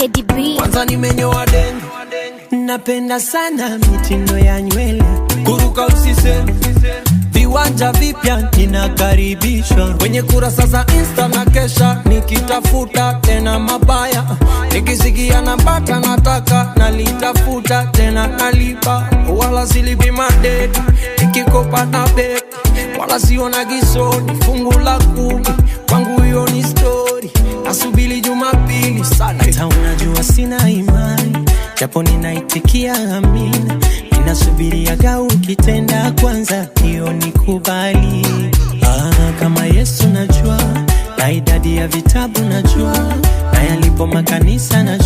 Teddy B. Kwanza nimenyoa denge, napenda sana mitindo ya nywele. Kuruka usiseme, viwanja vipya ninakaribishwa. Kwenye kurasa za Insta na kesha, nikitafuta tena mabaya. Nikisikia nambata nataka, nalitafuta tena nalipa. Wala silipi madeni, nikikopa na beki. Wala siona gisoni, fungu la 10. Kwangu hiyo ni story, nasubiri Jumapili sana. Hata unajua sina imani, japo ninaitikia amina. Ninasubiria gau kitenda kwanza, hiyo nikubali. Kama Yesu najua, na idadi ya vitabu najua, na yalipo makanisa najua.